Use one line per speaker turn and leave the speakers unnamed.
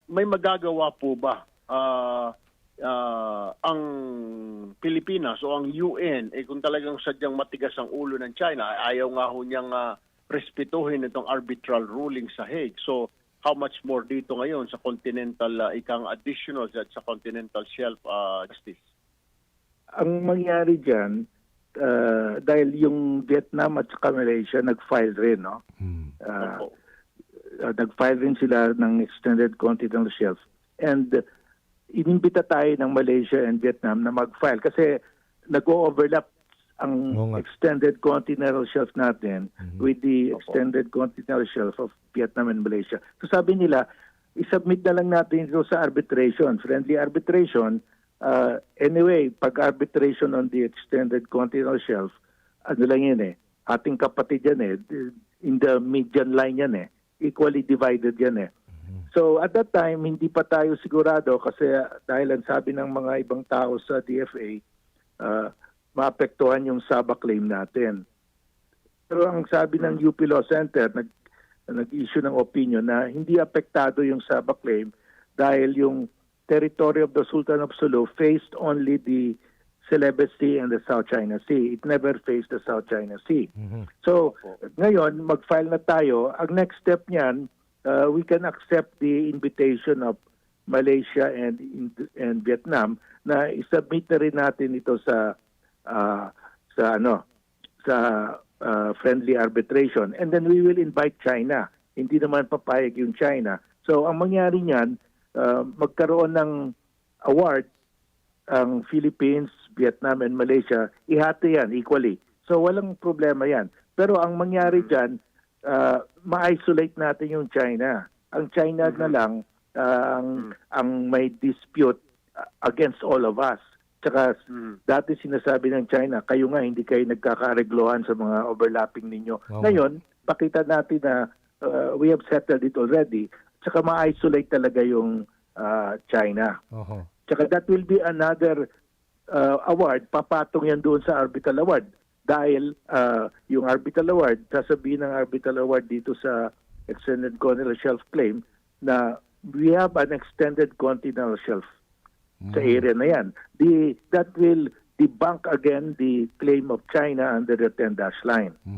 may magagawa po ba ang Pilipinas o ang UN kung talagang sadyang matigas ang ulo ng China, ayaw nga ho niyang respetuhin itong arbitral ruling sa Hague. So how much more dito ngayon sa continental ikang additional at sa continental shelf justice?
Ang mangyari dyan, dahil yung Vietnam at saka Malaysia nag-file rin, no? Nag-file rin sila ng extended continental shelf. And inimbita tayo ng Malaysia and Vietnam na mag-file kasi nag-o-overlap ang extended continental shelf natin with the extended continental shelf of Vietnam and Malaysia. So sabi nila, isubmit na lang natin ito sa arbitration, friendly arbitration. Anyway, pag arbitration on the extended continental shelf, ano lang yan ating kapatid yan in the median line yan equally divided yan So at that time, hindi pa tayo sigurado kasi dahil ang sabi ng mga ibang tao sa DFA, maapektuhan yung SABA claim natin. Pero ang sabi ng UP Law Center, nag-issue ng opinion na hindi apektado yung SABA claim dahil yung territory of the Sultan of Sulu faced only the Celebes Sea and the South China Sea. It never faced the South China Sea. So ngayon, mag-file na tayo. Ang next step niyan, we can accept the invitation of Malaysia and Vietnam na isubmit na rin natin ito sa friendly arbitration, and then we will invite China. Hindi naman papayag yung China. So ang mangyari niyan, magkaroon ng award ang Philippines, Vietnam and Malaysia, ihati yan equally. So walang problema yan. Pero ang mangyari diyan, ma-isolate natin yung China. Ang China na lang ang may dispute against all of us. Tsaka dati sinasabi ng China, kayo nga hindi kayo nagkakareglohan sa mga overlapping ninyo. Ngayon, pakita natin na we have settled it already. Tsaka ma-isolate talaga yung China. Tsaka that will be another award. Papatong yan doon sa arbitral award. Dahil yung arbitral award, sasabihin ng arbitral award dito sa extended continental shelf claim na we have an extended continental shelf sa area na yan. That will debunk again the claim of China under the 10-dash line.